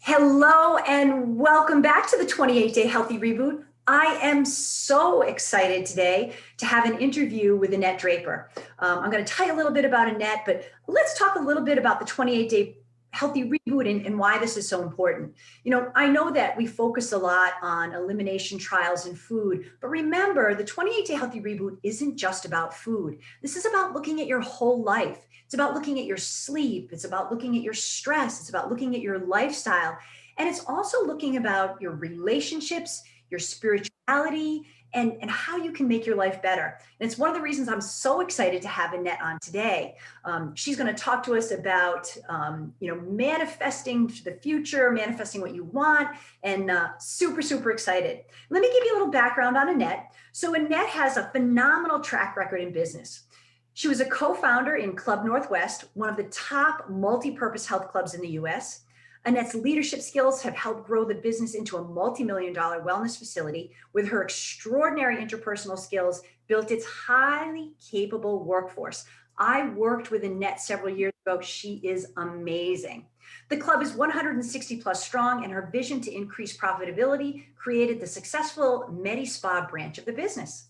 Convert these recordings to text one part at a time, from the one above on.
Hello and welcome back to the 28-Day Healthy Reboot. I am so excited today to have an interview with Annette Draper. I'm going to tell you a little bit about Annette, but let's talk a little bit about the 28-Day Healthy Reboot and why this is so important. You know, I know that we focus a lot on elimination trials and food, but remember the 28-Day Healthy Reboot isn't just about food. This is about looking at your whole life. It's about looking at your sleep. It's about looking at your stress. It's about looking at your lifestyle. And it's also looking about your relationships, your spirituality, and how you can make your life better. And it's one of the reasons I'm so excited to have Annette on today. She's going to talk to us about, manifesting the future, manifesting what you want, and super, super excited. Let me give you a little background on Annette. So Annette has a phenomenal track record in business. She was a co-founder in Club Northwest, one of the top multi-purpose health clubs in the US. Annette's leadership skills have helped grow the business into a multi-million-dollar wellness facility. With her extraordinary interpersonal skills, built its highly capable workforce. I worked with Annette several years ago. She is amazing. The club is 160 plus strong, and her vision to increase profitability created the successful MediSpa branch of the business.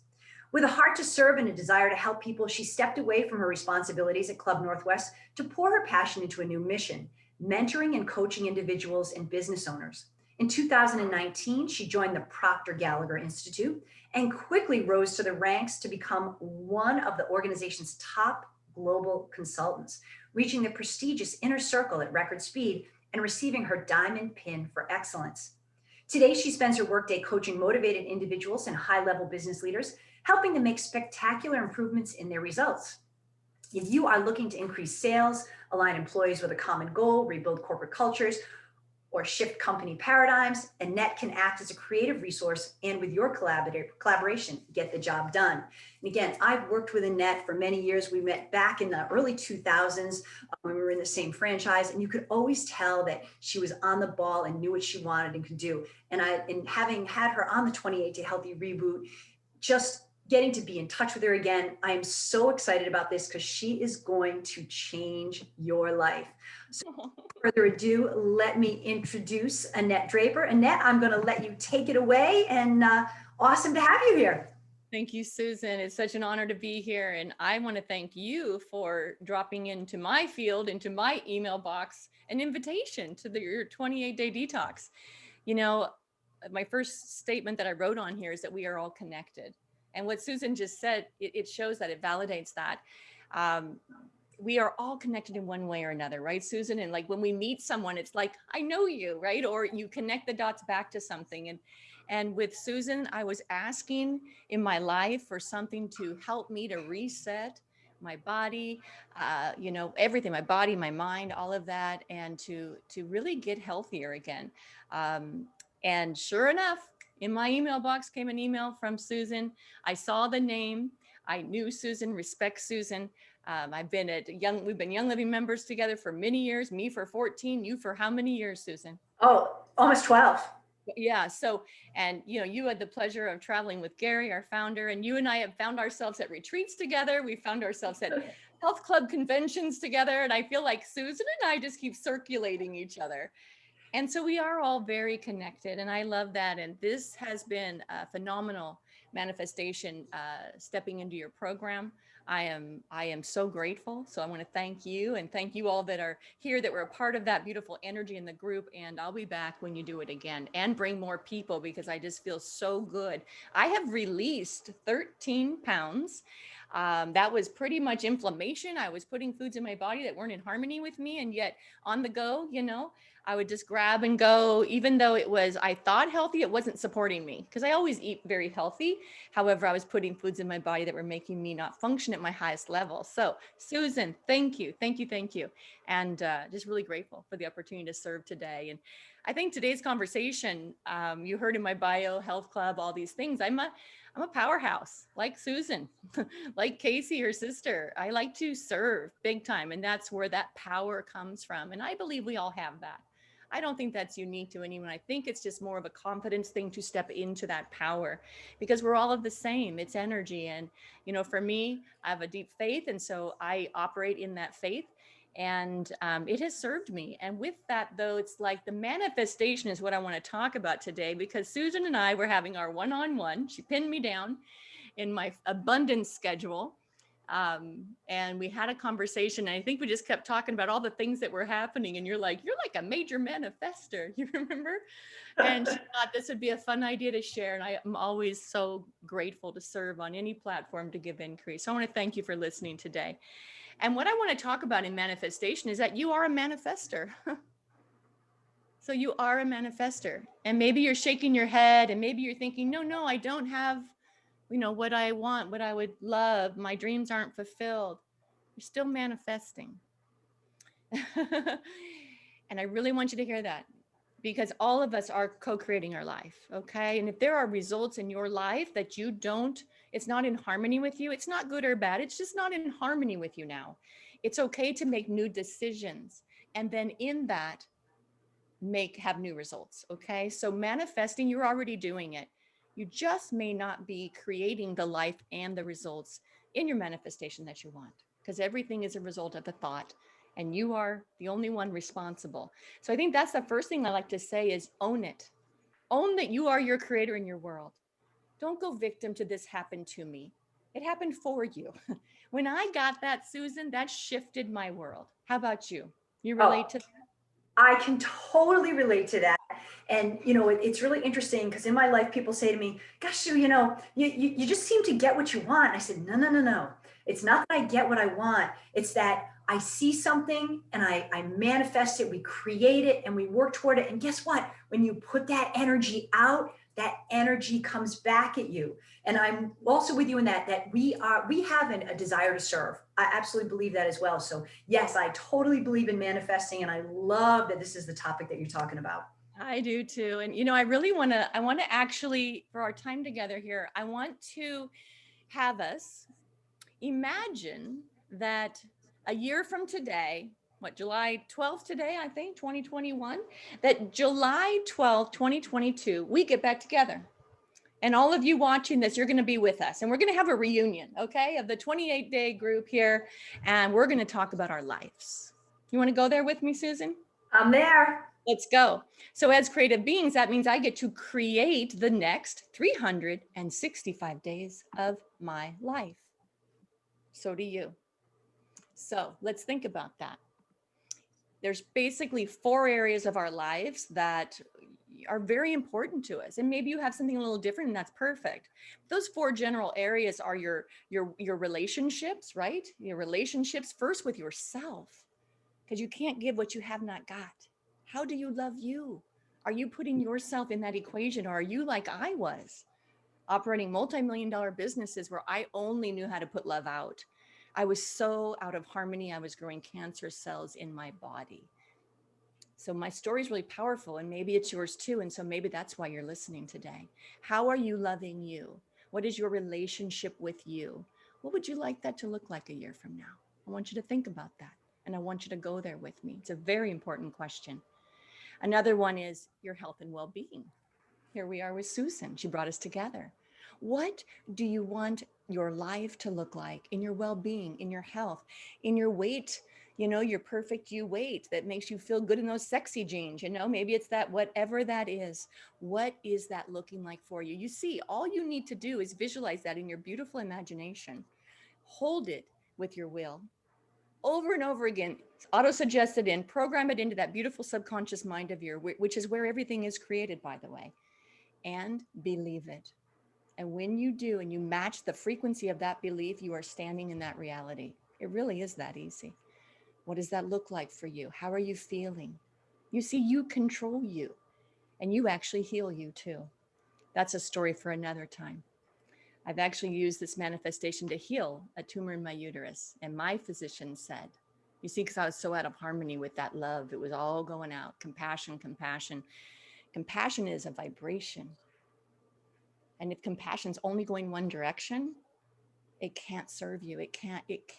With a heart to serve and a desire to help people, she stepped away from her responsibilities at Club Northwest to pour her passion into a new mission: mentoring and coaching individuals and business owners. In 2019, she joined the Proctor Gallagher Institute and quickly rose to the ranks to become one of the organization's top global consultants, reaching the prestigious inner circle at record speed and receiving her diamond pin for excellence. Today, she spends her workday coaching motivated individuals and high-level business leaders, helping them make spectacular improvements in their results. If you are looking to increase sales, align employees with a common goal, rebuild corporate cultures, or shift company paradigms, Annette can act as a creative resource and with your collaboration, get the job done. And again, I've worked with Annette for many years. We met back in the early 2000s when we were in the same franchise, and you could always tell that she was on the ball and knew what she wanted and could do. And having had her on the 28-Day Healthy Reboot, just getting to be in touch with her again, I am so excited about this because she is going to change your life. So without further ado, let me introduce Annette Draper. Annette, I'm going to let you take it away, and awesome to have you here. Thank you, Susan. It's such an honor to be here. And I want to thank you for dropping into my field, into my email box, an invitation to your 28-day detox. You know, my first statement that I wrote on here is that we are all connected. And what Susan just said, it shows that, it validates that. We are all connected in one way or another, right, Susan? And like when we meet someone, it's like, I know you, right? Or you connect the dots back to something. And with Susan, I was asking in my life for something to help me to reset my body, everything, my body, my mind, all of that, and to really get healthier again. And sure enough, in my email box came an email from Susan. I saw the name. I knew Susan, respect Susan. We've been Young Living members together for many years, me for 14, you for how many years, Susan? Oh, almost 12. Yeah. So, and you had the pleasure of traveling with Gary, our founder, and you and I have found ourselves at retreats together. We found ourselves at health club conventions together. And I feel like Susan and I just keep circulating each other. And so we are all very connected, and I love that. And this has been a phenomenal manifestation, stepping into your program. I am so grateful. So I want to thank you, and thank you all that are here, that were a part of that beautiful energy in the group. And I'll be back when you do it again and bring more people, because I just feel so good. I have released 13 pounds. That was pretty much inflammation. I was putting foods in my body that weren't in harmony with me, and yet on the go, I would just grab and go, even though I thought healthy, it wasn't supporting me, because I always eat very healthy. However, I was putting foods in my body that were making me not function at my highest level. So Susan, thank you. Thank you. Thank you. And just really grateful for the opportunity to serve today. And I think today's conversation, you heard in my bio, health club, all these things. I'm a powerhouse, like Susan, like Casey, her sister. I like to serve big time. And that's where that power comes from. And I believe we all have that. I don't think that's unique to anyone. I think it's just more of a confidence thing to step into that power, because we're all of the same. It's energy. And, for me, I have a deep faith. And so I operate in that faith. And it has served me. And with that, though, it's like the manifestation is what I want to talk about today, because Susan and I were having our one-on-one. She pinned me down in my abundance schedule. And we had a conversation. And I think we just kept talking about all the things that were happening. And you're like a major manifester. You remember? And she thought this would be a fun idea to share. And I am always so grateful to serve on any platform to give increase. So I want to thank you for listening today. And what I want to talk about in manifestation is that you are a manifester. So you are a manifester. And maybe you're shaking your head and maybe you're thinking, no, I don't have, what I want, what I would love. My dreams aren't fulfilled. You're still manifesting. And I really want you to hear that, because all of us are co-creating our life. Okay. And if there are results in your life that it's not in harmony with you, it's not good or bad. It's just not in harmony with you now. It's okay to make new decisions. And then in that, have new results. Okay. So manifesting, you're already doing it. You just may not be creating the life and the results in your manifestation that you want, because everything is a result of a thought and you are the only one responsible. So I think that's the first thing I like to say is own it. Own that you are your creator in your world. Don't go victim to this happened to me. It happened for you. When I got that, Susan, that shifted my world. How about you? You relate to that? I can totally relate to that. And, it's really interesting because in my life, people say to me, gosh, Sue, you just seem to get what you want. And I said, no. It's not that I get what I want. It's that I see something and I manifest it. We create it and we work toward it. And guess what? When you put that energy out, that energy comes back at you. And I'm also with you in that we have a desire to serve. I absolutely believe that as well. So yes, I totally believe in manifesting. And I love that this is the topic that you're talking about. I do too. And, I really want to actually, for our time together here, I want to have us imagine that a year from today, July 12th today, I think, 2021, that July 12th, 2022, we get back together. And all of you watching this, you're going to be with us. And we're going to have a reunion, okay, of the 28-day group here. And we're going to talk about our lives. You want to go there with me, Susan? I'm there. Let's go. So as creative beings, that means I get to create the next 365 days of my life. So do you. So let's think about that. There's basically 4 areas of our lives that are very important to us. And maybe you have something a little different and that's perfect. Those 4 general areas are your relationships, right? Your relationships first with yourself, because you can't give what you have not got. How do you love you? Are you putting yourself in that equation, or are you like I was, operating multi-million-dollar businesses where I only knew how to put love out? I was so out of harmony. I was growing cancer cells in my body. So my story is really powerful, and maybe it's yours too. And so maybe that's why you're listening today. How are you loving you? What is your relationship with you? What would you like that to look like a year from now? I want you to think about that. And I want you to go there with me. It's a very important question. Another one is your health and well-being. Here we are with Susan. She brought us together. What do you want your life to look like in your well-being, in your health, in your weight, your perfect you weight that makes you feel good in those sexy jeans, maybe it's that, whatever that is. What is that looking like for you? You see, all you need to do is visualize that in your beautiful imagination. Hold it with your will over and over again, auto-suggested in, program it into that beautiful subconscious mind of yours, which is where everything is created, by the way, and believe it. And when you do, and you match the frequency of that belief, you are standing in that reality. It really is that easy. What does that look like for you? How are you feeling? You see, you control you, and you actually heal you too. That's a story for another time. I've actually used this manifestation to heal a tumor in my uterus. And my physician said, you see, because I was so out of harmony with that love, it was all going out. Compassion. Compassion is a vibration. And if compassion's only going one direction, it can't serve you. It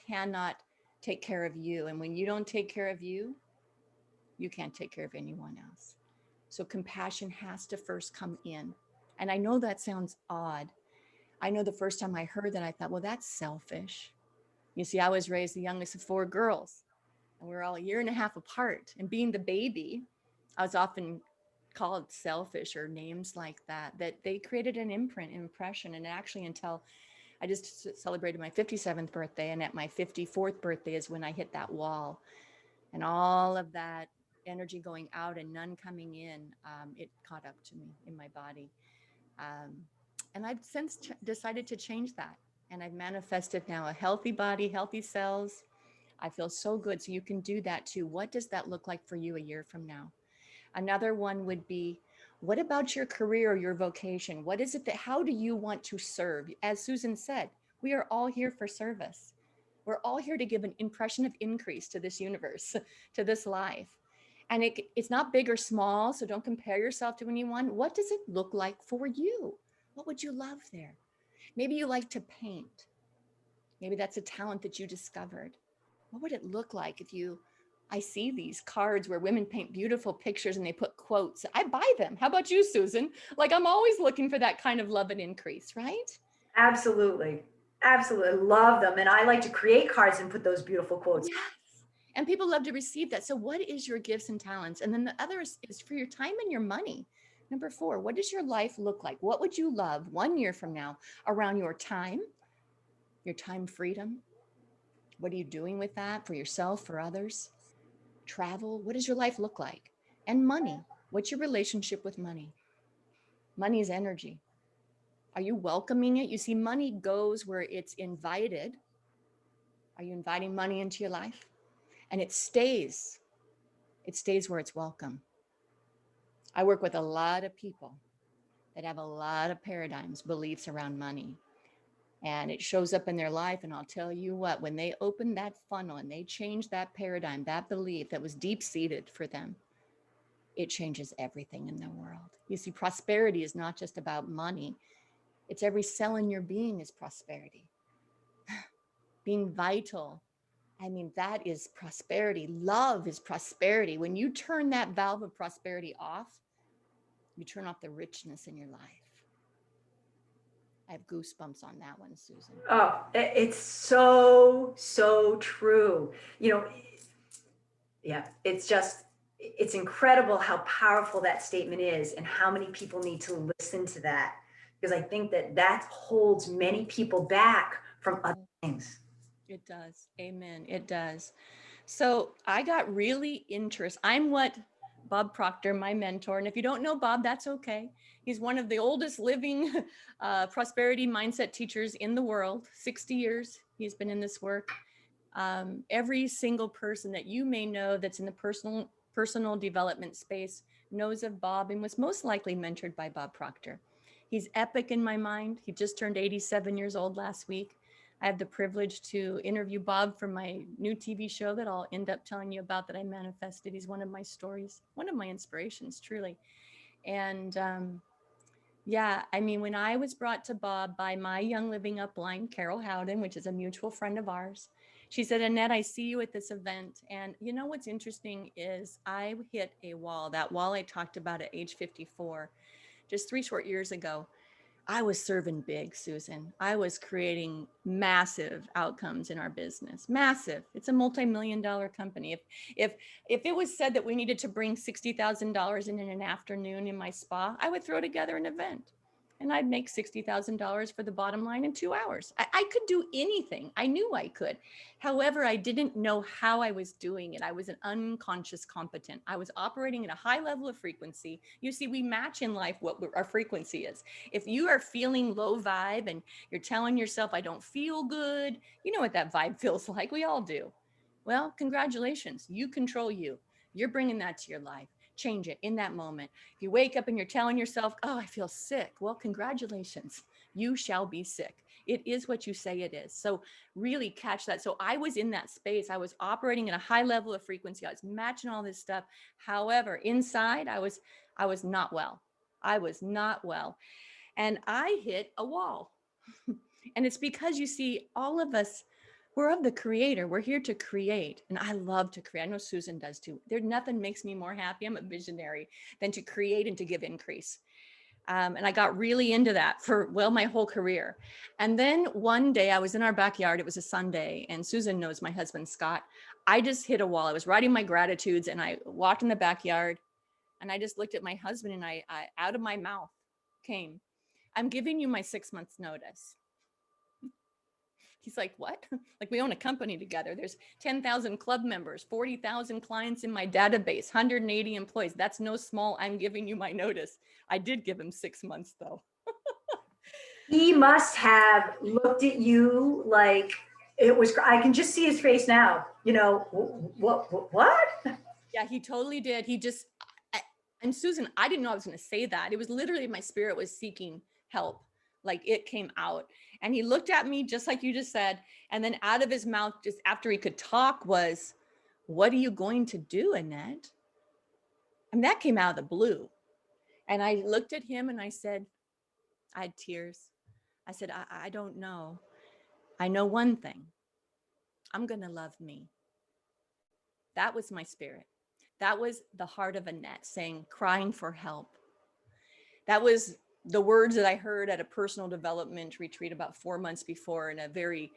cannot take care of you. And when you don't take care of you, you can't take care of anyone else. So compassion has to first come in. And I know that sounds odd. I know the first time I heard that, I thought, well, that's selfish. You see, I was raised the youngest of 4 girls. And we were all a year and a half apart. And being the baby, I was often called selfish or names like that, that they created an impression. And actually until I just celebrated my 57th birthday, and at my 54th birthday is when I hit that wall, and all of that energy going out and none coming in, it caught up to me in my body. Um, and I've since decided to change that. And I've manifested now a healthy body, healthy cells. I feel so good. So you can do that too. What does that look like for you a year from now? Another one would be, what about your career or your vocation? What is it that, how do you want to serve? As Susan said, we are all here for service. We're all here to give an impression of increase to this universe, to this life. And it's not big or small, so don't compare yourself to anyone. What does it look like for you? What would you love there? Maybe you like to paint. Maybe that's a talent that you discovered. What would it look like if you, I see these cards where women paint beautiful pictures and they put quotes. I buy them. How about you, Susan? Like, I'm always looking for that kind of love and increase, right? Absolutely. Absolutely. Love them. And I like to create cards and put those beautiful quotes. Yes. And people love to receive that. So what is your gifts and talents? And then the other is for your time and your money. Number 4, what does your life look like? What would you love 1 year from now around your time freedom? What are you doing with that for yourself, for others? Travel, what does your life look like? And money, what's your relationship with money? Money is energy. Are you welcoming it? You see, money goes where it's invited. Are you inviting money into your life? And it stays where it's welcome. I work with a lot of people that have a lot of paradigms, beliefs around money. And it shows up in their life. And I'll tell you what, when they open that funnel and they change that paradigm, that belief that was deep seated for them, it changes everything in the world. You see, prosperity is not just about money. It's every cell in your being is prosperity. Being vital. I mean, that is prosperity. Love is prosperity. When you turn that valve of prosperity off, you turn off the richness in your life. I have goosebumps on that one, Susan. Oh, it's so, so true. You know, yeah, it's incredible how powerful that statement is and how many people need to listen to that. Because I think that holds many people back from other things. It does. Amen. It does. So I got really interested. I'm what Bob Proctor, my mentor. And if you don't know Bob, that's okay. He's one of the oldest living prosperity mindset teachers in the world. 60 years he's been in this work. Every single person that you may know that's in the personal development space knows of Bob and was most likely mentored by Bob Proctor. He's epic in my mind. He just turned 87 years old last week. I have the privilege to interview Bob for my new TV show that I'll end up telling you about that I manifested. He's one of my stories, one of my inspirations, truly. And yeah, I mean, when I was brought to Bob by my Young Living upline, Carol Howden, which is a mutual friend of ours, she said, Annette, I see you at this event. And you know what's interesting is I hit a wall, that wall I talked about at age 54, just 3 short years ago. I was serving big, Susan. I was creating massive outcomes in our business. Massive. It's a multi-million-dollar company. If it was said that we needed to bring $60,000 in an afternoon in my spa, I would throw together an event. And I'd make $60,000 for the bottom line in 2 hours. I could do anything. I knew I could. However, I didn't know how I was doing it. I was an unconscious competent. I was operating at a high level of frequency. You see, we match in life what our frequency is. If you are feeling low vibe and you're telling yourself, I don't feel good, you know what that vibe feels like. We all do. Well, congratulations. You control you. You're bringing that to your life. Change it in that moment. If you wake up and you're telling yourself, oh, I feel sick. Well, congratulations. You shall be sick. It is what you say it is. So really catch that. So I was in that space. I was operating at a high level of frequency. I was matching all this stuff. However, inside I was not well. I was not well. And I hit a wall. And it's because you see, all of us, we're of the creator. We're here to create. And I love to create. I know Susan does too. There's nothing makes me more happy. I'm a visionary than to create and to give increase. And I got really into that for, well, my whole career. And then one day I was in our backyard. It was a Sunday. And Susan knows my husband, Scott. I just hit a wall. I was writing my gratitudes and I walked in the backyard and I just looked at my husband and I out of my mouth came, I'm giving you my 6 months notice. He's like, what? Like, we own a company together. There's 10,000 club members, 40,000 clients in my database, 180 employees. That's no small, I'm giving you my notice. I did give him 6 months though. He must have looked at you like it was, I can just see his face now, you know, what? Yeah, he totally did. And Susan, I didn't know I was going to say that. It was literally my spirit was seeking help. Like it came out and he looked at me just like you just said. And then out of his mouth, just after he could talk was, what are you going to do, Annette? And that came out of the blue. And I looked at him and I said, I had tears. I said, I don't know. I know one thing. I'm going to love me. That was my spirit. That was the heart of Annette saying, crying for help. That was the words that I heard at a personal development retreat about 4 months before in a very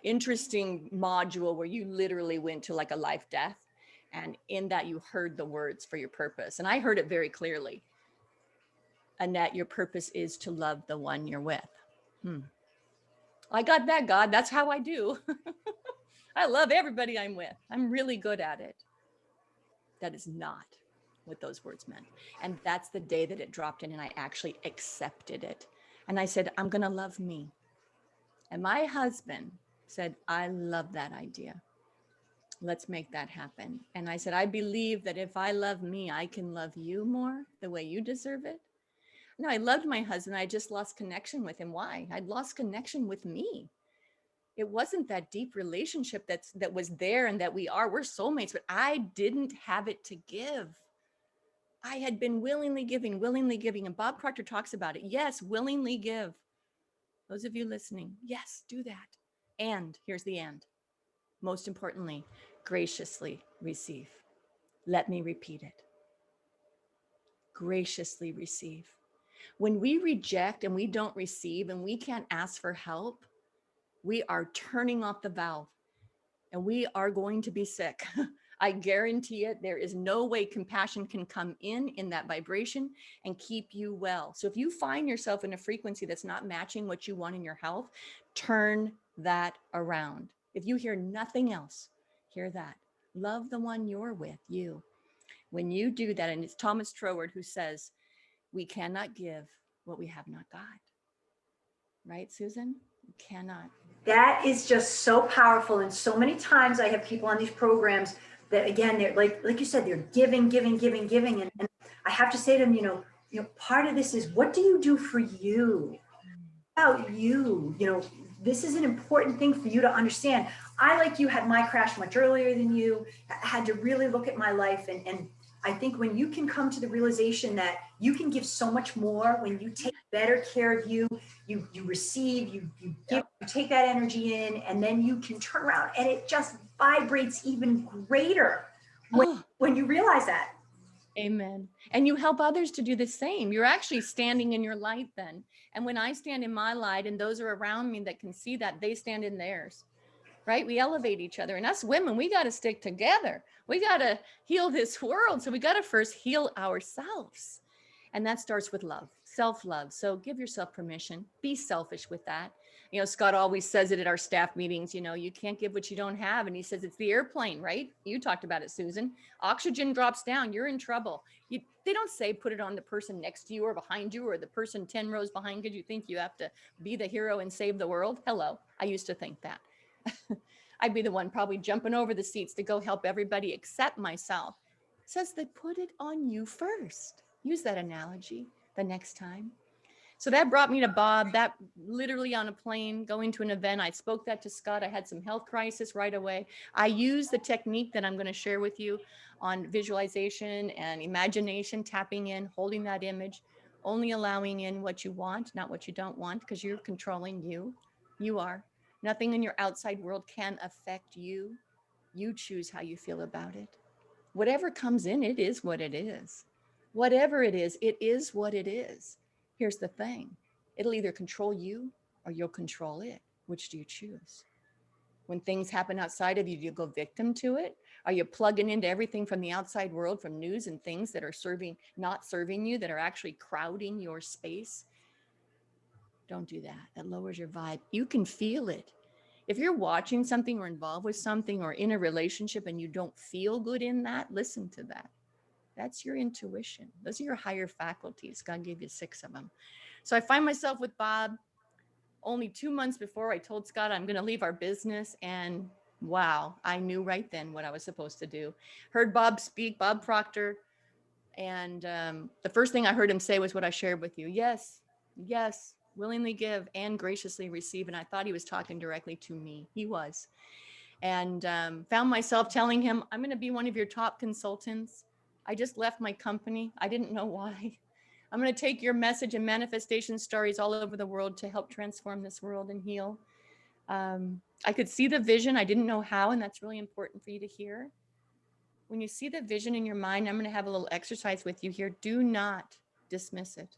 interesting module where you literally went to like a life death. And in that you heard the words for your purpose. And I heard it very clearly. Annette, your purpose is to love the one you're with. I got that, God. That's how I do. I love everybody I'm with. I'm really good at it. That is not what those words meant. And that's the day that it dropped in and I actually accepted it. And I said, I'm going to love me. And my husband said, I love that idea. Let's make that happen. And I said, I believe that if I love me, I can love you more the way you deserve it. No, I loved my husband. I just lost connection with him. Why? I'd lost connection with me. It wasn't that deep relationship that was there and that we're soulmates, but I didn't have it to give. I had been willingly giving. And Bob Proctor talks about it. Yes, willingly give. Those of you listening, yes, do that. And here's the and. Most importantly, graciously receive. Let me repeat it. Graciously receive. When we reject and we don't receive and we can't ask for help, we are turning off the valve and we are going to be sick. I guarantee it. There is no way compassion can come in that vibration and keep you well. So if you find yourself in a frequency that's not matching what you want in your health, turn that around. If you hear nothing else, hear that. Love the one you're with, you. When you do that, and it's Thomas Troward who says, we cannot give what we have not got. Right, Susan? You cannot. That is just so powerful. And so many times I have people on these programs that, again, they're like you said, they're giving. And I have to say to them, you know, part of this is, what do you do for you? About you, you know, this is an important thing for you to understand. I, like you, had my crash much earlier than you. I had to really look at my life. And I think when you can come to the realization that you can give so much more, when you take better care of you, you receive, you give, you take that energy in, and then you can turn around and it just vibrates even greater when you realize that. Amen. And you help others to do the same. You're actually standing in your light then. And when I stand in my light and those are around me that can see that, they stand in theirs, right? We elevate each other. And us women, we got to stick together. We got to heal this world. So we got to first heal ourselves. And that starts with love, self-love. So give yourself permission. Be selfish with that. You know, Scott always says it at our staff meetings, you know, you can't give what you don't have. And he says, it's the airplane, right? You talked about it, Susan. Oxygen drops down, you're in trouble. They don't say put it on the person next to you or behind you or the person 10 rows behind because you think you have to be the hero and save the world. Hello, I used to think that. I'd be the one probably jumping over the seats to go help everybody except myself. It says they put it on you first. Use that analogy the next time. So that brought me to Bob, that literally on a plane, going to an event. I spoke that to Scott. I had some health crisis right away. I used the technique that I'm going to share with you on visualization and imagination, tapping in, holding that image, only allowing in what you want, not what you don't want, because you're controlling you. You are. Nothing in your outside world can affect you. You choose how you feel about it. Whatever comes in, it is what it is. Whatever it is what it is. Here's the thing. It'll either control you or you'll control it. Which do you choose? When things happen outside of you, do you go victim to it? Are you plugging into everything from the outside world, from news and things that are not serving you, that are actually crowding your space? Don't do that. That lowers your vibe. You can feel it. If you're watching something or involved with something or in a relationship and you don't feel good in that, listen to that. That's your intuition. Those are your higher faculties. God gave you 6 of them. So I find myself with Bob only 2 months before I told Scott I'm going to leave our business. And wow, I knew right then what I was supposed to do. Heard Bob speak, Bob Proctor. And the first thing I heard him say was what I shared with you. Yes, yes, willingly give and graciously receive. And I thought he was talking directly to me. He was. And found myself telling him, I'm going to be one of your top consultants. I just left my company. I didn't know why. I'm going to take your message and manifestation stories all over the world to help transform this world and heal. I could see the vision. I didn't know how, and that's really important for you to hear. When you see the vision in your mind, I'm going to have a little exercise with you here. Do not dismiss it.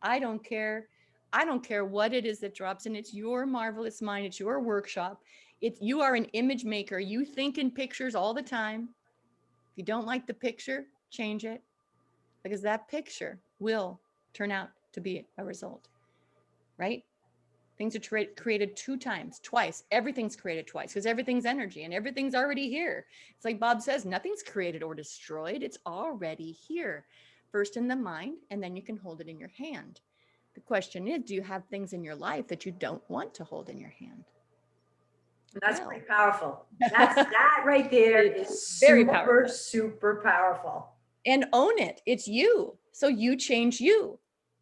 I don't care. I don't care what it is that drops in. It's your marvelous mind. It's your workshop. You are an image maker. You think in pictures all the time. If you don't like the picture, change it, because that picture will turn out to be a result, right? Things are created twice. Everything's created twice because everything's energy and everything's already here. It's like Bob says, nothing's created or destroyed. It's already here. First in the mind, and then you can hold it in your hand. The question is, do you have things in your life that you don't want to hold in your hand? That's pretty powerful. That right there is very super, powerful. super powerful. And own it. It's you. So you change you.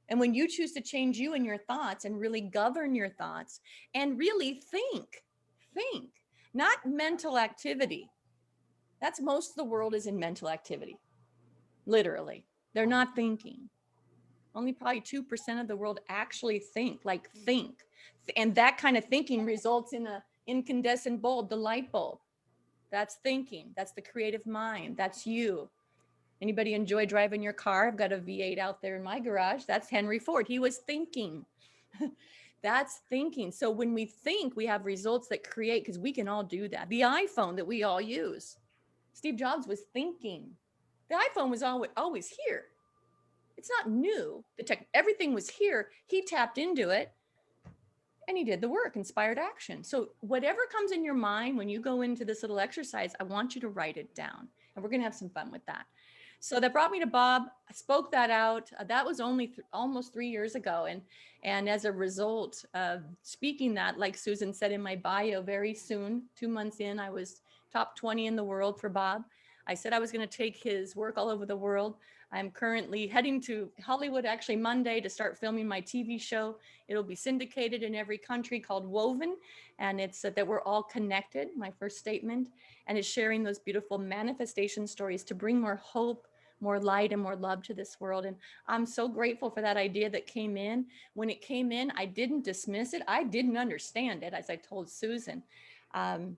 And when you choose to change you and your thoughts and really govern your thoughts and really think, not mental activity. That's most of the world is in mental activity. Literally. They're not thinking. Only probably 2% of the world actually think. And that kind of thinking results in an incandescent bulb, the light bulb. That's thinking. That's the creative mind. That's you. Anybody enjoy driving your car? I've got a V8 out there in my garage. That's Henry Ford. He was thinking. That's thinking. So when we think, we have results that create, because we can all do that. The iPhone that we all use, Steve Jobs was thinking. The iPhone was always here. It's not new. Everything was here. He tapped into it and he did the work, inspired action. So whatever comes in your mind when you go into this little exercise, I want you to write it down. And we're going to have some fun with that. So that brought me to Bob. I spoke that out. That was only almost 3 years ago. And as a result of speaking that, like Susan said in my bio, very soon, 2 months in, I was top 20 in the world for Bob. I said I was going to take his work all over the world. I'm currently heading to Hollywood, actually Monday, to start filming my TV show. It'll be syndicated in every country, called Woven. And it's that we're all connected, my first statement. And it's sharing those beautiful manifestation stories to bring more hope, more light, and more love to this world. And I'm so grateful for that idea that came in. When it came in, I didn't dismiss it. I didn't understand it, as I told Susan. And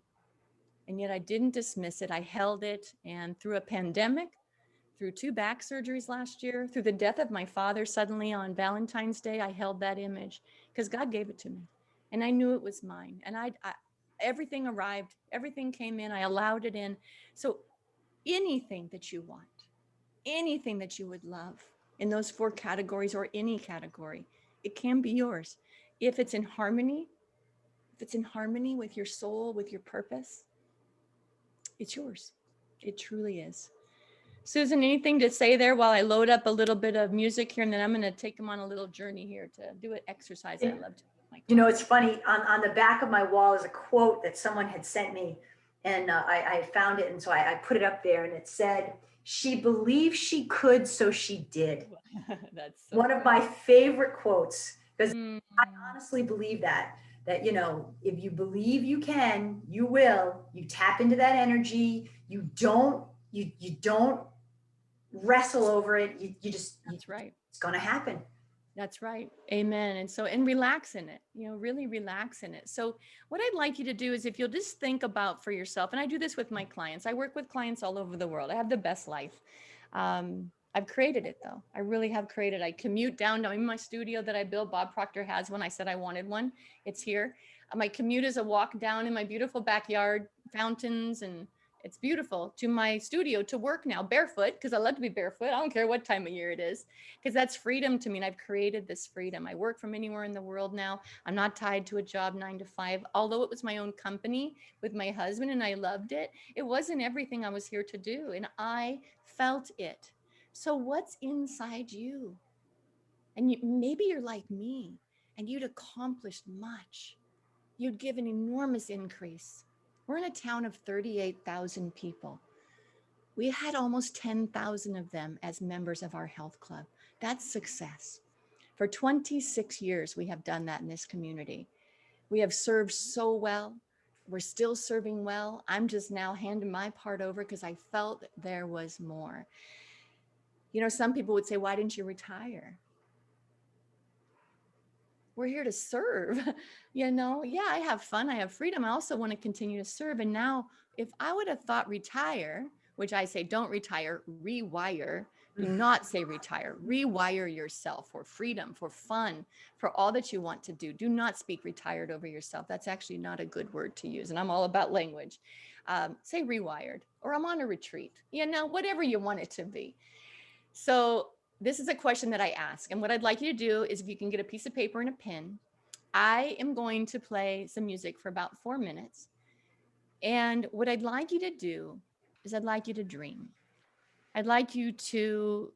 yet I didn't dismiss it. I held it. And through a pandemic, through 2 back surgeries last year, through the death of my father suddenly on Valentine's Day, I held that image because God gave it to me. And I knew it was mine. And everything arrived, everything came in, I allowed it in. So anything that you want, anything that you would love in those 4 categories or any category, it can be yours. If it's in harmony with your soul, with your purpose, it's yours. It truly is. Susan, anything to say there while I load up a little bit of music here, and then I'm going to take them on a little journey here to do an exercise I love to do. You know, it's funny, on the back of my wall is a quote that someone had sent me, and I found it, and so I put it up there, and it said, "She believed she could, so she did." That's so one of my favorite quotes, because I honestly believe that, you know, if you believe you can, you will. You tap into that energy. You don't wrestle over it. You just, That's right. It's going to happen. That's right. Amen. And relax in it, you know, really relax in it. So what I'd like you to do is, if you'll just think about for yourself, and I do this with my clients, I work with clients all over the world. I have the best life. I've created it though. I really have created. I commute down to my studio that I built. Bob Proctor has one. I said I wanted one. It's here. My commute is a walk down in my beautiful backyard, fountains, and it's beautiful, to my studio to work now barefoot, because I love to be barefoot. I don't care what time of year it is, because that's freedom to me. And I've created this freedom. I work from anywhere in the world now. I'm not tied to a job 9 to 5, although it was my own company with my husband and I loved it. It wasn't everything I was here to do, and I felt it. So what's inside you? And maybe you're like me and you'd accomplished much. You'd give an enormous increase. We're in a town of 38,000 people. We had almost 10,000 of them as members of our health club. That's success. For 26 years, we have done that in this community. We have served so well. We're still serving well. I'm just now handing my part over because I felt there was more. You know, some people would say, why didn't you retire? We're here to serve. Yeah, I have fun. I have freedom. I also want to continue to serve. And now if I would have thought retire, which I say, don't retire, rewire, do not say retire, rewire yourself for freedom, for fun, for all that you want to do. Do not speak retired over yourself. That's actually not a good word to use. And I'm all about language. Say rewired, or I'm on a retreat, whatever you want it to be. So this is a question that I ask. And what I'd like you to do is, if you can get a piece of paper and a pen, I am going to play some music for about 4 minutes. And what I'd like you to do is I'd like you to dream. I'd like you to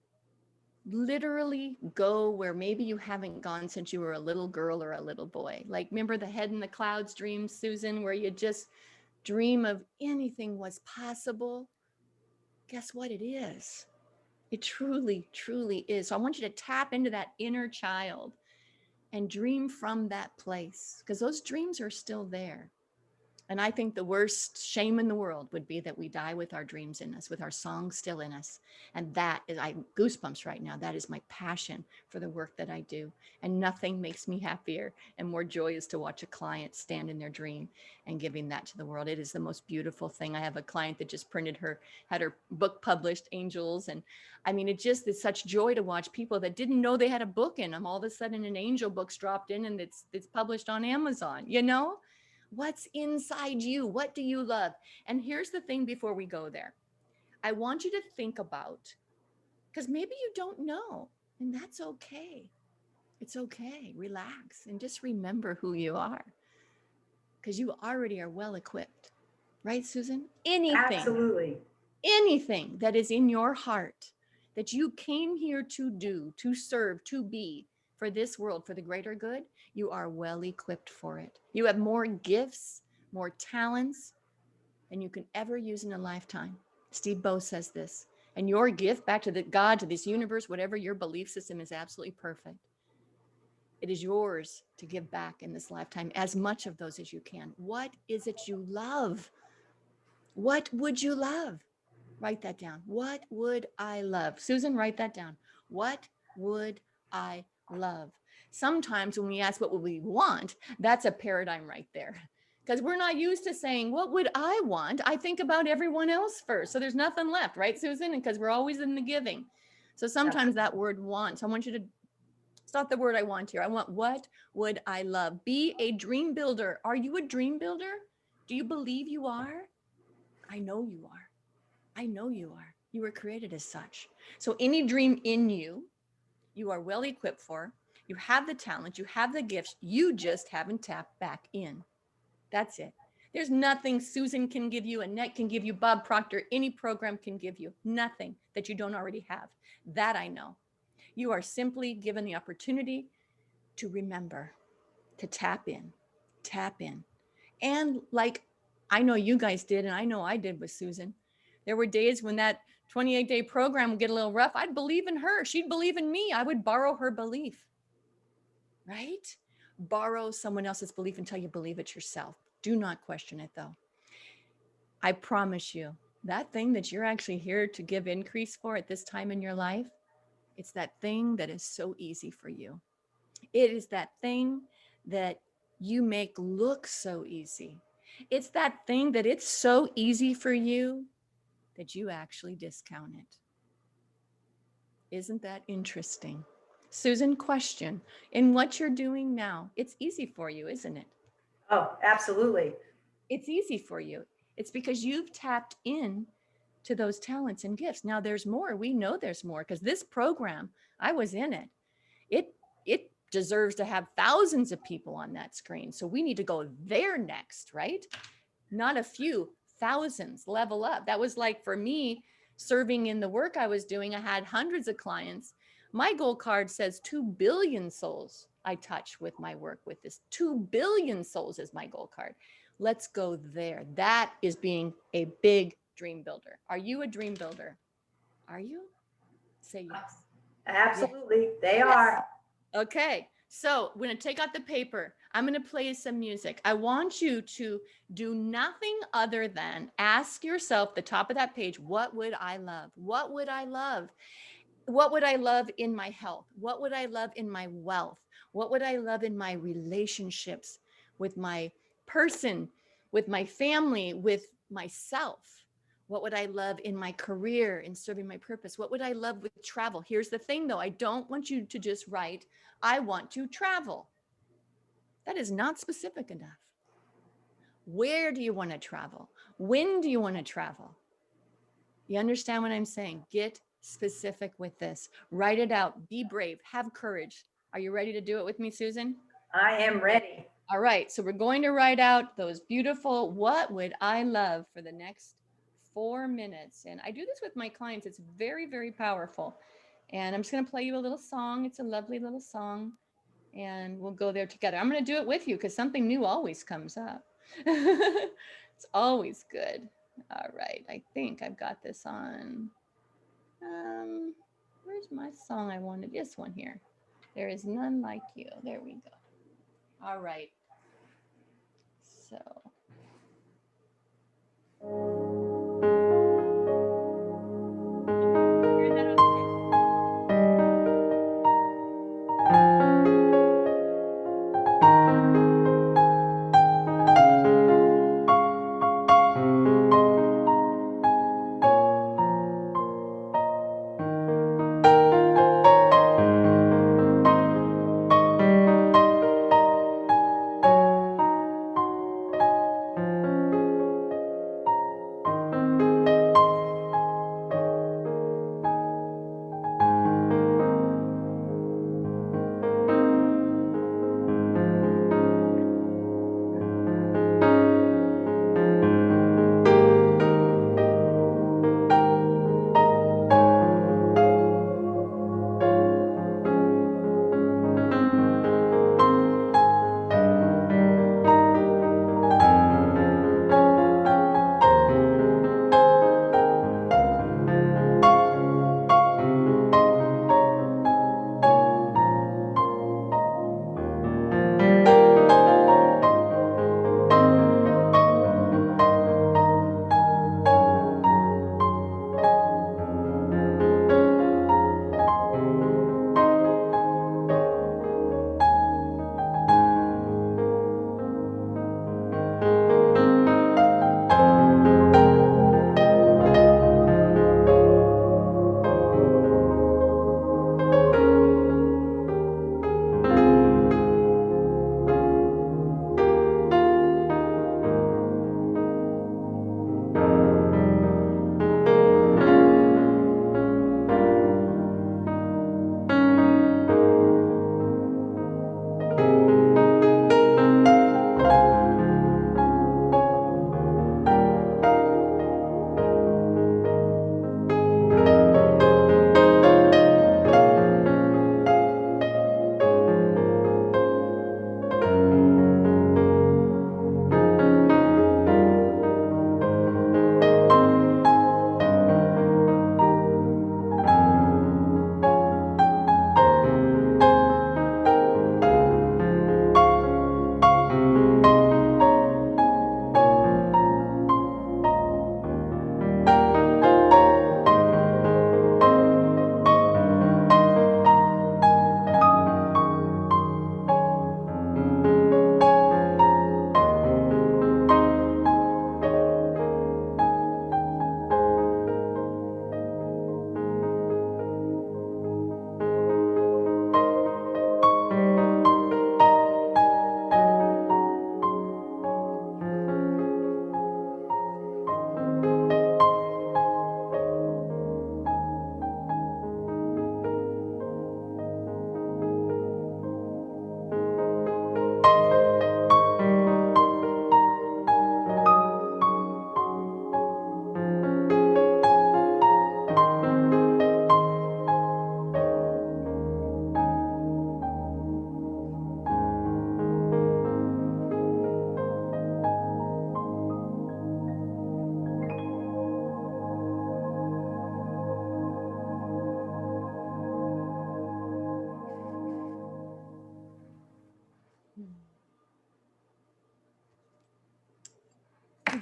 literally go where maybe you haven't gone since you were a little girl or a little boy. Like, remember the head in the clouds dream, Susan, where you just dream of anything was possible? Guess what it is? It truly, truly is. So I want you to tap into that inner child and dream from that place, because those dreams are still there. And I think the worst shame in the world would be that we die with our dreams in us, with our songs still in us. And that is, I goosebumps right now. That is my passion for the work that I do. And nothing makes me happier and more joyous to watch a client stand in their dream and giving that to the world. It is the most beautiful thing. I have a client that just had her book published, Angels. And I mean, it just is such joy to watch people that didn't know they had a book in them. All of a sudden an angel book's dropped in and it's published on Amazon, What's inside you? What do you love? And here's the thing before we go there. I want you to think about, because maybe you don't know, and that's okay. It's okay. Relax and just remember who you are, because you already are well equipped. Right, Susan? Absolutely. Anything that is in your heart that you came here to do, to serve, to be, for this world, for the greater good, you are well equipped for it. You have more gifts, more talents than you can ever use in a lifetime. Steve Bowe says this. And your gift back to the God, to this universe, whatever your belief system, is absolutely perfect. It is yours to give back in this lifetime, as much of those as you can. What is it you love? What would you love? Write that down. What would I love? Susan, write that down. What would I love? Sometimes when we ask what would we want, that's a paradigm right there, because we're not used to saying, what would I want? I think about everyone else first. So there's nothing left, right, Susan? And because we're always in the giving. So sometimes that word want. So I want you to, it's not the word I want here. I want, what would I love? Be a dream builder. Are you a dream builder? Do you believe you are? I know you are. I know you are. You were created as such. So any dream in you, you are well equipped for. You have the talent, you have the gifts, you just haven't tapped back in. That's it. There's nothing Susan can give you, Annette can give you, Bob Proctor, any program can give you. Nothing that you don't already have. That I know. You are simply given the opportunity to remember, to tap in, tap in. And like I know you guys did, and I know I did with Susan, there were days when that 28-day program would get a little rough. I'd believe in her. She'd believe in me. I would borrow her belief, right? Borrow someone else's belief until you believe it yourself. Do not question it, though. I promise you, that thing that you're actually here to give increase for at this time in your life, it's that thing that is so easy for you. It is that thing that you make look so easy. It's that thing that it's so easy for you that you actually discount it. Isn't that interesting? Susan, question. In what you're doing now, it's easy for you, isn't it? Oh, absolutely. It's easy for you. It's because you've tapped in to those talents and gifts. Now there's more. We know there's more because this program, I was in it. It deserves to have thousands of people on that screen. So we need to go there next, right? Not a few, thousands, level up. That was like for me serving in the work I was doing. I had hundreds of clients. My goal card says 2 billion souls I touch with my work with this. 2 billion souls is my goal card. Let's go there. That is being a big dream builder. Are you a dream builder? Are you? Say yes. Absolutely. They Yes. are. Okay, so we're gonna take out the paper. I'm gonna play some music. I want you to do nothing other than ask yourself the top of that page, what would I love? What would I love? What would I love in my health? What would I love in my wealth? What would I love in my relationships with my person, with my family, with myself? What would I love in my career, in serving my purpose? What would I love with travel? Here's the thing though, I don't want you to just write, I want to travel. That is not specific enough. Where do you want to travel? When do you want to travel? You understand what I'm saying? Get specific with this. Write it out. Be brave. Have courage. Are you ready to do it with me, Susan? I am ready. All right. So we're going to write out those beautiful, what would I love for the next 4 minutes? And I do this with my clients. It's very, very powerful. And I'm just going to play you a little song. It's a lovely little song. And we'll go there together. I'm going to do it with you because something new always comes up. It's always good. All right. I think I've got this on. Where's my song? I wanted this one here. There is none like you. There we go. All right. So. Hear that okay?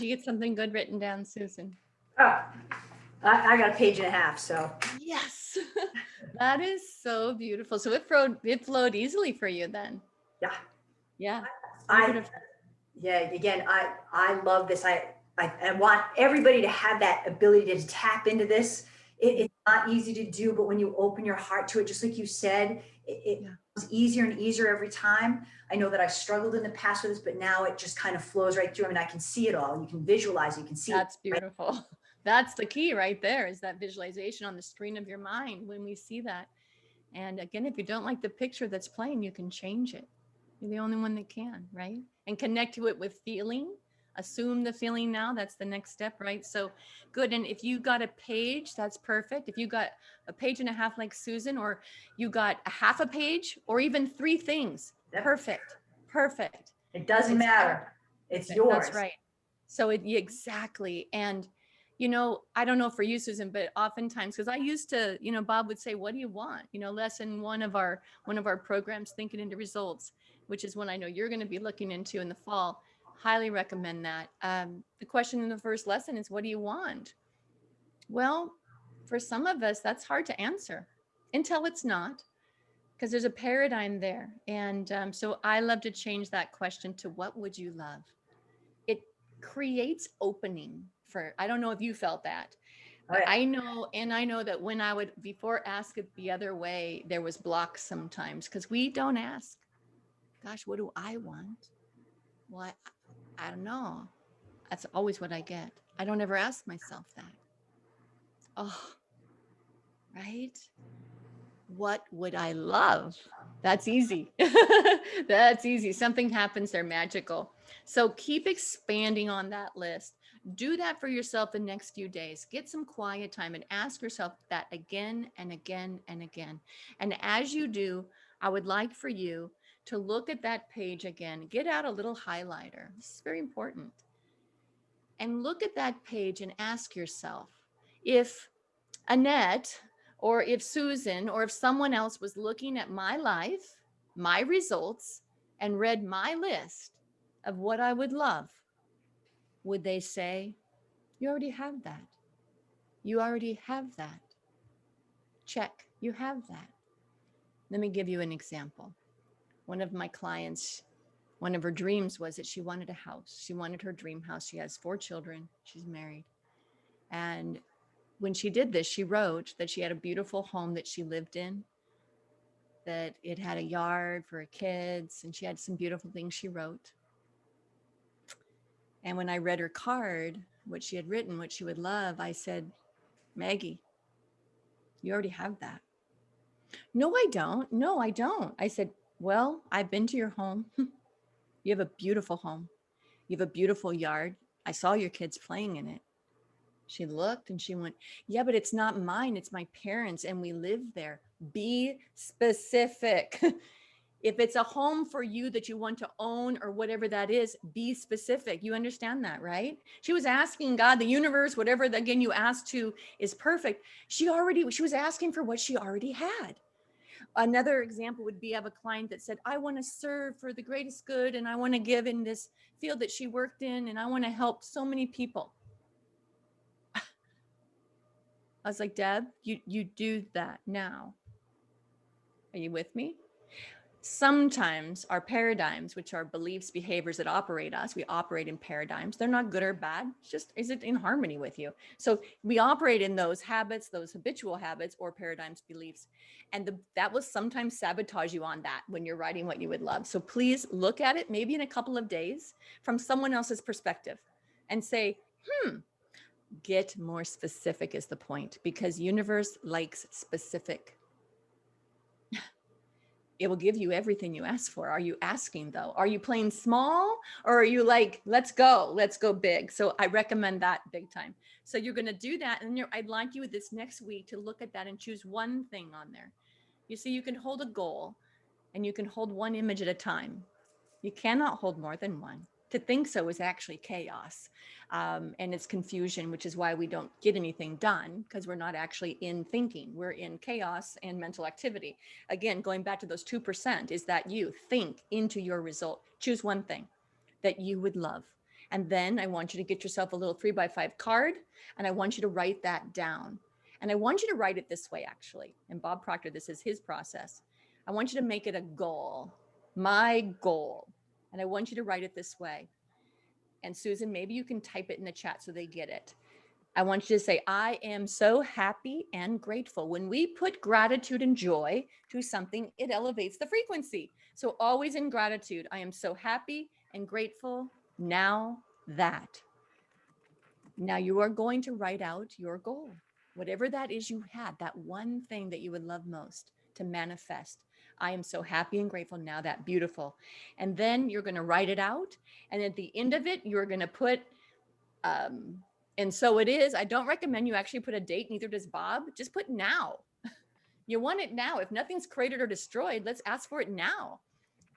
you get something good written down, Susan? Oh, I got a page and a half, so. Yes. That is so beautiful. So it flowed easily for you then. Yeah. Yeah. I, Beautiful. yeah, again, I love this. I want everybody to have that ability to tap into this. It's not easy to do, but when you open your heart to it, just like you said, it Yeah. becomes easier and easier every time. I know that I struggled in the past with this, but now it just kind of flows right through. I mean, I can see it all. You can visualize, you can see it. That's beautiful. That's the key right there, is that visualization on the screen of your mind when we see that. And again, if you don't like the picture that's playing, you can change it. You're the only one that can, right? And connect to it with feeling. Assume the feeling now. That's the next step, right? So good. And if you got a page, that's perfect. If you got a page and a half like Susan, or you got a half a page, or even 3 things, Yep. perfect. Perfect. It doesn't It's matter. It's perfect. yours. That's right. So exactly. And you know, I don't know for you, Susan, but oftentimes, because I used to, you know, Bob would say, what do you want? You know, lesson one of our programs, Thinking into Results, which is one I know you're going to be looking into in the fall. Highly recommend that. The question in the first lesson is, what do you want? Well, for some of us, that's hard to answer until it's not, because there's a paradigm there. And so I love to change that question to, what would you love? It creates opening for, I don't know if you felt that, Oh, but yeah. I know that when I would before ask it the other way, there was blocks sometimes, because we don't ask, gosh, what do I want? Well, I don't know. That's always what I get. I don't ever ask myself that. Oh, right. What would I love? That's easy. That's easy. Something happens, they're magical. So keep expanding on that list. Do that for yourself the next few days. Get some quiet time and ask yourself that again and again and again. And as you do, I would like for you to look at that page again. Get out a little highlighter. This is very important. And look at that page and ask yourself, if Annette, or if Susan, or if someone else was looking at my life, my results, and read my list of what I would love, would they say, you already have that? You already have that. Check, you have that. Let me give you an example. One of my clients, one of her dreams was that she wanted a house. She wanted her dream house. She has 4 children. She's married. And when she did this, she wrote that she had a beautiful home that she lived in, that it had a yard for her kids, and she had some beautiful things she wrote. And when I read her card, what she had written, what she would love, I said, Maggie, you already have that. No, I don't. No, I don't. I said, well, I've been to your home. You have a beautiful home. You have a beautiful yard. I saw your kids playing in it. She looked and she went, yeah, but it's not mine. It's my parents, and we live there. Be specific. If it's a home for you that you want to own or whatever that is, be specific. You understand that, right? She was asking God, the universe, whatever, again, you asked to is perfect. She was asking for what she already had. Another example would be, I have a client that said, I want to serve for the greatest good, and I want to give in this field that she worked in, and I want to help so many people. I was like, Deb, you do that now. Are you with me? Sometimes our paradigms, which are beliefs, behaviors that operate us, we operate in paradigms. They're not good or bad. It's just, is it in harmony with you? So we operate in those habits, those habitual habits or paradigms, beliefs. And that will sometimes sabotage you on that when you're writing what you would love. So please look at it maybe in a couple of days from someone else's perspective and say, get more specific is the point, because universe likes specific. It will give you everything you ask for. Are you asking though? Are you playing small, or are you like, let's go big? So I recommend that big time. So you're going to do that. And I'd like you this next week to look at that and choose one thing on there. You see, you can hold a goal and you can hold one image at a time. You cannot hold more than one. To think so is actually chaos, and it's confusion, which is why we don't get anything done, because we're not actually in thinking. We're in chaos and mental activity. Again, going back to those 2%, is that you think into your result. Choose one thing that you would love. And then I want you to get yourself a little 3x5 card, and I want you to write that down. And I want you to write it this way, actually. And Bob Proctor, this is his process. I want you to make it a goal, my goal. And I want you to write it this way. And Susan, maybe you can type it in the chat so they get it. I want you to say, I am so happy and grateful. When we put gratitude and joy to something, it elevates the frequency. So always in gratitude, I am so happy and grateful now that. Now you are going to write out your goal, whatever that is you had, that one thing that you would love most to manifest. I am so happy and grateful now that. Beautiful. And then you're going to write it out. And at the end of it, you're going to put, and so it is. I don't recommend you actually put a date, neither does Bob. Just put now. You want it now. If nothing's created or destroyed, let's ask for it now.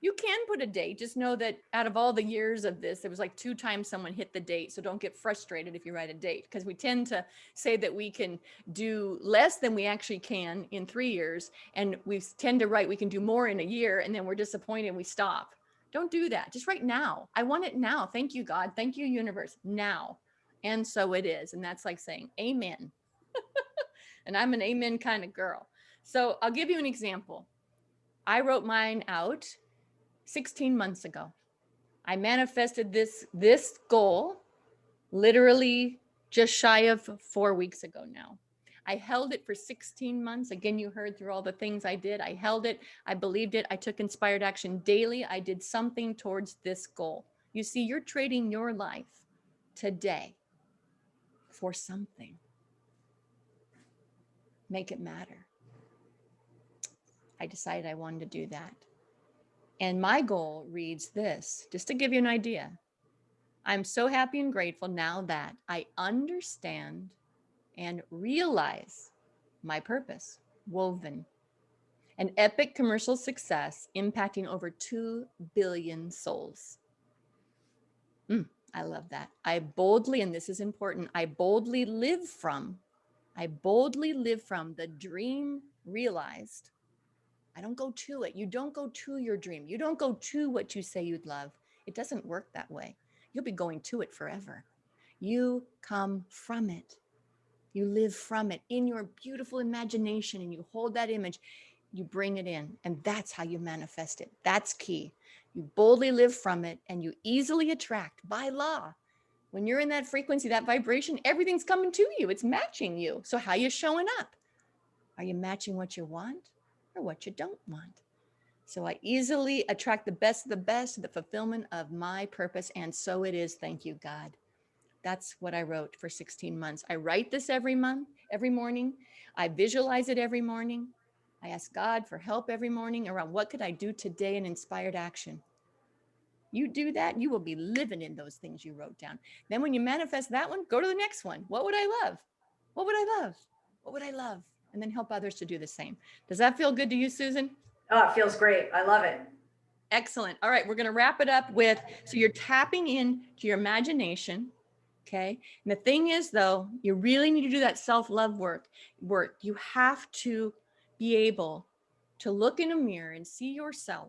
You can put a date. Just know that out of all the years of this, there was like 2 times someone hit the date. So don't get frustrated if you write a date, because we tend to say that we can do less than we actually can in 3 years. And we tend to write we can do more in a year, and then we're disappointed and we stop. Don't do that. Just write now. I want it now. Thank you, God. Thank you, universe. Now. And so it is. And that's like saying amen. And I'm an amen kind of girl. So I'll give you an example. I wrote mine out 16 months ago. I manifested this goal literally just shy of 4 weeks ago now. I held it for 16 months. Again, you heard through all the things I did. I held it. I believed it. I took inspired action daily. I did something towards this goal. You see, you're trading your life today for something. Make it matter. I decided I wanted to do that. And my goal reads this, just to give you an idea. I'm so happy and grateful now that I understand and realize my purpose, woven. An epic commercial success impacting over 2 billion souls. I love that. I boldly, and this is important, I boldly live from the dream realized. I don't go to it. You don't go to your dream. You don't go to what you say you'd love. It doesn't work that way. You'll be going to it forever. You come from it. You live from it in your beautiful imagination, and you hold that image, you bring it in, and that's how you manifest it. That's key. You boldly live from it, and you easily attract by law. When you're in that frequency, that vibration, everything's coming to you. It's matching you. So how are you showing up? Are you matching what you want or what you don't want? So I easily attract the best of the best, the fulfillment of my purpose. And so it is. Thank you, God. That's what I wrote for 16 months. I write this every month, every morning. I visualize it every morning. I ask God for help every morning around what could I do today in inspired action. You do that, you will be living in those things you wrote down. Then when you manifest that one, go to the next one. What would I love? What would I love? What would I love? And then help others to do the same. Does that feel good to you, Susan? Oh, it feels great. I love it. Excellent. All right, we're going to wrap it up with, so you're tapping into your imagination. Okay. And the thing is, though, you really need to do that self-love work. You have to be able to look in a mirror and see yourself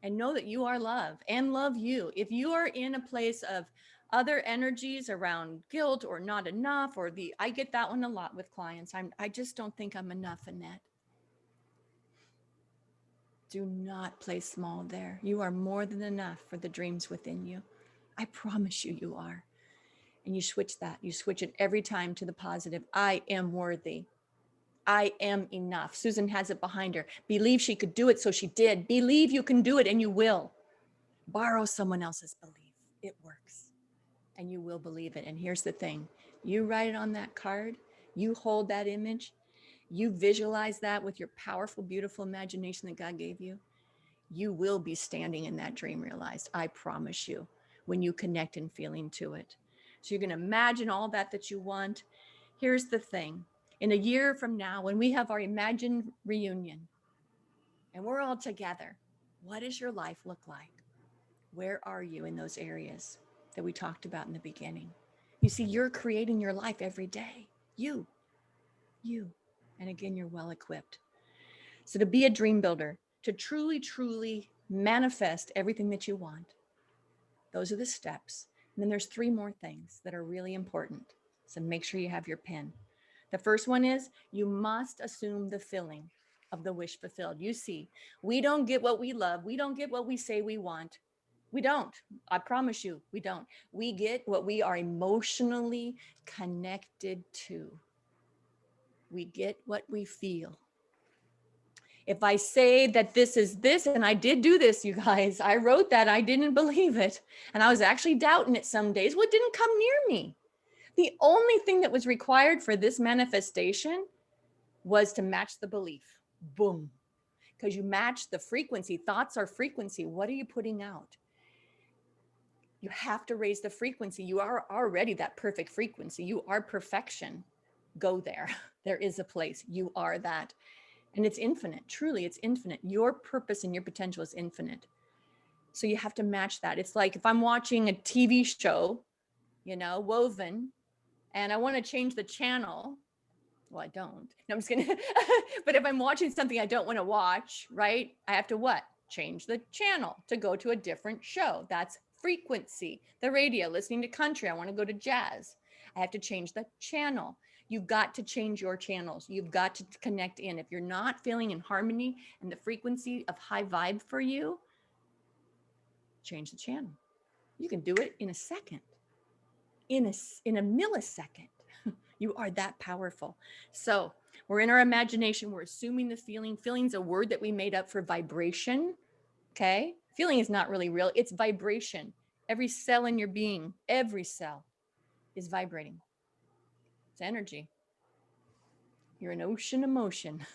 and know that you are love and love you. If you are in a place of other energies around guilt or not enough, or I get that one a lot with clients. I just don't think I'm enough, Annette. Do not play small there. You are more than enough for the dreams within you. I promise you, you are. And you switch that. You switch it every time to the positive. I am worthy. I am enough. Susan has it behind her. Believe she could do it, so she did. Believe you can do it, and you will. Borrow someone else's belief. It works. And you will believe it. And here's the thing. You write it on that card. You hold that image. You visualize that with your powerful, beautiful imagination that God gave you. You will be standing in that dream realized. I promise you, when you connect and feel into it. So you're going to imagine all that you want. Here's the thing. In a year from now, when we have our imagined reunion and we're all together, what does your life look like? Where are you in those areas that we talked about in the beginning? You see, you're creating your life every day. You. And again, you're well equipped. So to be a dream builder, to truly, truly manifest everything that you want, those are the steps. And then there's 3 more things that are really important. So make sure you have your pen. The first one is you must assume the feeling of the wish fulfilled. You see, we don't get what we love. We don't get what we say we want. We don't. I promise you, we don't. We get what we are emotionally connected to. We get what we feel. If I say that this is this, and I did do this, you guys, I wrote that, I didn't believe it. And I was actually doubting it some days. Well, it didn't come near me. The only thing that was required for this manifestation was to match the belief. Boom. Because you match the frequency. Thoughts are frequency. What are you putting out? You have to raise the frequency. You are already that perfect frequency. You are perfection. Go there. There is a place. You are that. And it's infinite. Truly, it's infinite. Your purpose and your potential is infinite. So you have to match that. It's like if I'm watching a TV show, Woven, and I want to change the channel. Well, I don't. No, I'm just kidding. But if I'm watching something I don't want to watch, right? I have to what? Change the channel to go to a different show. That's frequency. The radio, listening to country. I want to go to jazz. I have to change the channel. You've got to change your channels. You've got to connect in. If you're not feeling in harmony and the frequency of high vibe for you, change the channel. You can do it in a second, in a millisecond. You are that powerful. So we're in our imagination. We're assuming the feeling. Feeling's a word that we made up for vibration. Okay. Feeling is not really real. It's vibration. Every cell in your being, every cell is vibrating. It's energy. You're an ocean of motion.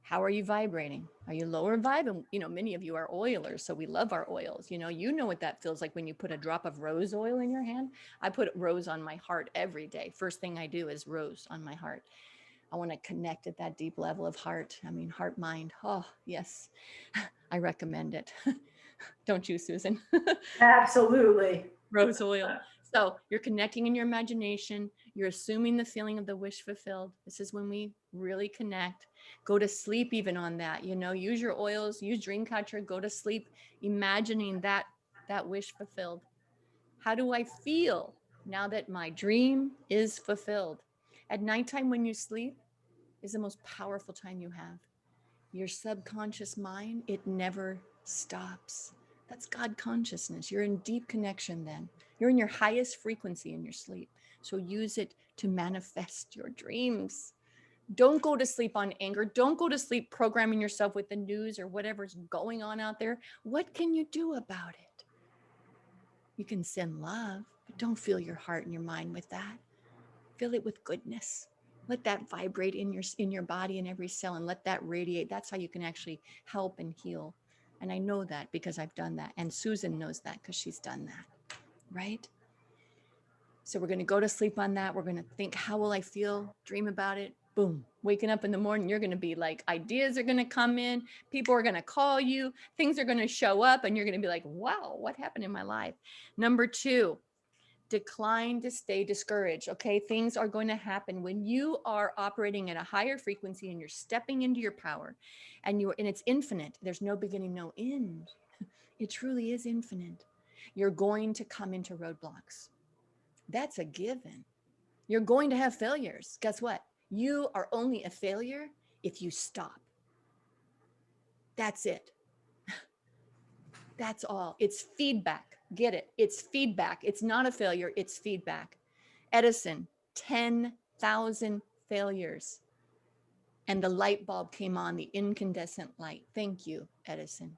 How are you vibrating? Are you lower vibe? And, many of you are oilers, so we love our oils. You know what that feels like when you put a drop of rose oil in your hand. I put rose on my heart every day. First thing I do is rose on my heart. I want to connect at that deep level of heart. Heart, mind. Oh, yes. I recommend it. Don't you, Susan? Absolutely. Rose oil. So you're connecting in your imagination. You're assuming the feeling of the wish fulfilled. This is when we really connect. Go to sleep even on that. Use your oils, use Dreamcatcher, go to sleep, imagining that wish fulfilled. How do I feel now that my dream is fulfilled? At nighttime when you sleep is the most powerful time you have. Your subconscious mind, it never stops. That's God consciousness. You're in deep connection then. You're in your highest frequency in your sleep. So use it to manifest your dreams. Don't go to sleep on anger. Don't go to sleep programming yourself with the news or whatever's going on out there. What can you do about it? You can send love, but don't fill your heart and your mind with that. Fill it with goodness. Let that vibrate in your body and every cell, and let that radiate. That's how you can actually help and heal. And I know that because I've done that. And Susan knows that because she's done that. Right? So we're going to go to sleep on that. We're going to think, how will I feel? Dream about it. Boom. Waking up in the morning, you're going to be like, ideas are going to come in. People are going to call you. Things are going to show up. And you're going to be like, wow, what happened in my life? Number 2, decline to stay discouraged. Okay. Things are going to happen when you are operating at a higher frequency and you're stepping into your power and it's infinite. There's no beginning, no end. It truly is infinite. You're going to come into roadblocks. That's a given. You're going to have failures. Guess what? You are only a failure if you stop. That's it. That's all. It's feedback. Get it? It's feedback. It's not a failure. It's feedback. Edison, 10,000 failures. And the light bulb came on, the incandescent light. Thank you, Edison.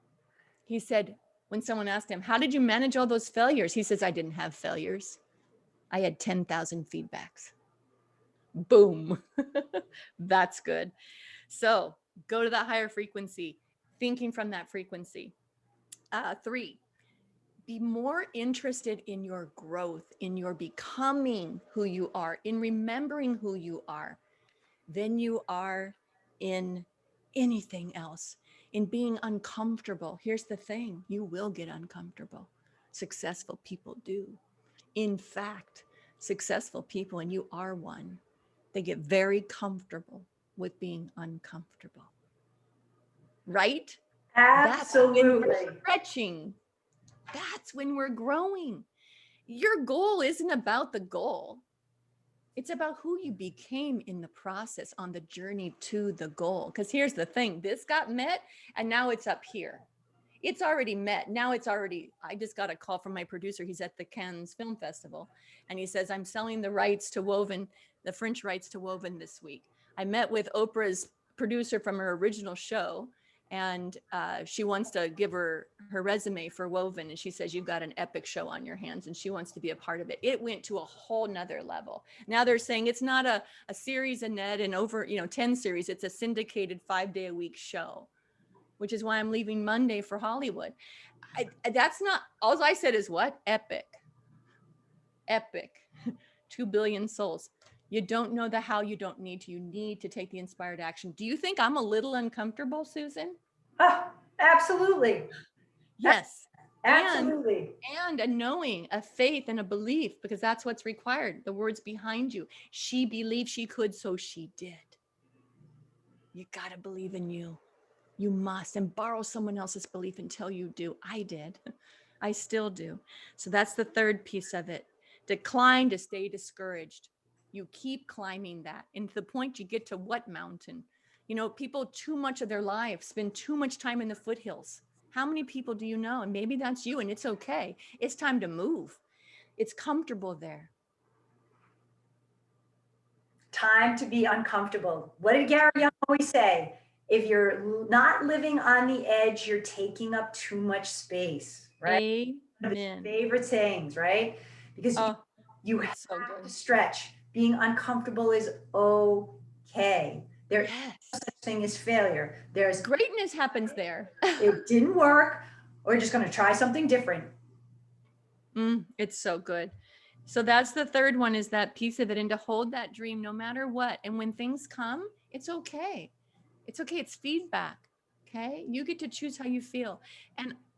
He said, when someone asked him, how did you manage all those failures? He says, I didn't have failures. I had 10,000 feedbacks. Boom. That's good. So go to that higher frequency, thinking from that frequency. 3, be more interested in your growth, in your becoming who you are, in remembering who you are, than you are in anything else, in being uncomfortable. Here's the thing, you will get uncomfortable. Successful people do. In fact, successful people, and you are one, they get very comfortable with being uncomfortable. Right? Absolutely. That's when we're stretching. That's when we're growing. Your goal isn't about the goal. It's about who you became in the process on the journey to the goal. Because here's the thing, this got met and now it's up here. It's already met. Now it's already, I just got a call from my producer. He's at the Cannes Film Festival. And he says, I'm selling the rights to Woven, the French rights to Woven this week. I met with Oprah's producer from her original show. And she wants to give her resume for Woven. And she says, you've got an epic show on your hands. And she wants to be a part of it. It went to a whole nother level. Now they're saying it's not a series, Annette, and over 10 series. It's a syndicated 5-day-a-week show, which is why I'm leaving Monday for Hollywood. That's not, all I said is what? Epic. 2 billion souls. You don't know the how, you don't need to. You need to take the inspired action. Do you think I'm a little uncomfortable, Susan? Oh, absolutely. Yes. Absolutely. And a knowing, a faith, and a belief, because that's what's required. The words behind you. She believed she could, so she did. You got to believe in you. You must, and borrow someone else's belief until you do. I did. I still do. So that's the third piece of it. Decline to stay discouraged. You keep climbing that. And to the point you get to what mountain? People too much of their life spend too much time in the foothills. How many people do you know? And maybe that's you, and it's okay. It's time to move. It's comfortable there. Time to be uncomfortable. What did Gary Young always say? If you're not living on the edge, you're taking up too much space, right? Amen. Favorite sayings, right? Because you have to stretch. Being uncomfortable is okay. There's no such thing as failure. There's greatness happens there. It didn't work. We're just going to try something different. It's so good. So that's the third one, is that piece of it, and to hold that dream no matter what. And when things come, it's okay. It's okay. It's feedback. Okay. You get to choose how you feel.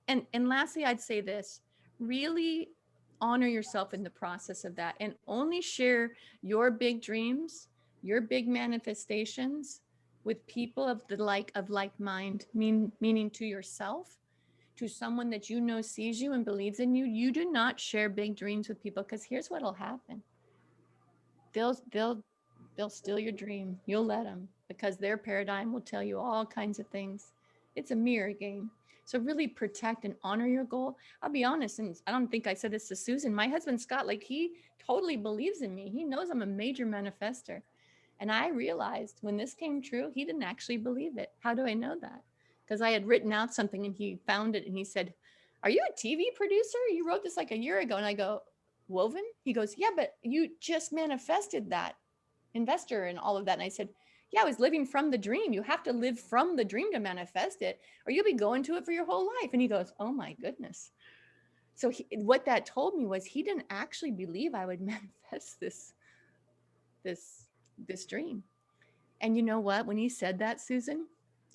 And lastly, I'd say this, really honor yourself in the process of that, and only share your big dreams, your big manifestations with people of like mind, meaning to yourself, to someone that you know sees you and believes in you. You do not share big dreams with people, because here's what'll happen. They'll steal your dream. You'll let them, because their paradigm will tell you all kinds of things. It's a mirror game. So really protect and honor your goal. I'll be honest, and I don't think I said this to Susan. My husband, Scott, he totally believes in me. He knows I'm a major manifester. And I realized when this came true, he didn't actually believe it. How do I know that? Because I had written out something and he found it and he said, are you a TV producer? You wrote this like a year ago. And I go, Woven? He goes, yeah, but you just manifested that investor and all of that. And I said, yeah, I was living from the dream. You have to live from the dream to manifest it, or you'll be going to it for your whole life. And he goes, oh my goodness. So what that told me was he didn't actually believe I would manifest this dream. And you know what? When he said that, Susan,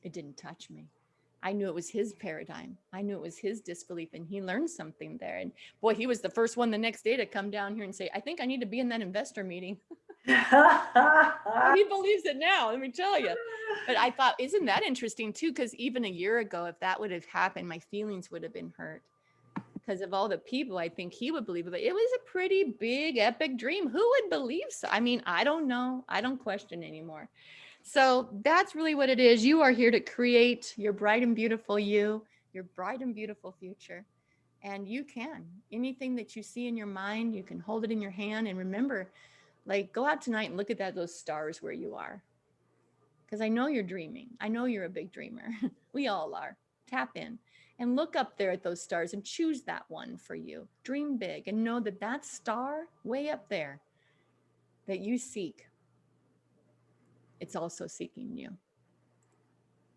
it didn't touch me. I knew it was his paradigm. I knew it was his disbelief, and he learned something there. And boy, he was the first one the next day to come down here and say, I think I need to be in that investor meeting. He believes it now, let me tell you. But I thought, isn't that interesting too? Because even a year ago, if that would have happened, my feelings would have been hurt because of all the people I think he would believe it. But it was a pretty big, epic dream. Who would believe so? I mean, I don't know. I don't question anymore. So that's really what it is. You are here to create your bright and beautiful you, your bright and beautiful future. And you can. Anything that you see in your mind, you can hold it in your hand. And remember, go out tonight and look at those stars where you are. Because I know you're dreaming. I know you're a big dreamer. We all are. Tap in and look up there at those stars and choose that one for you. Dream big and know that that star way up there that you seek, it's also seeking you,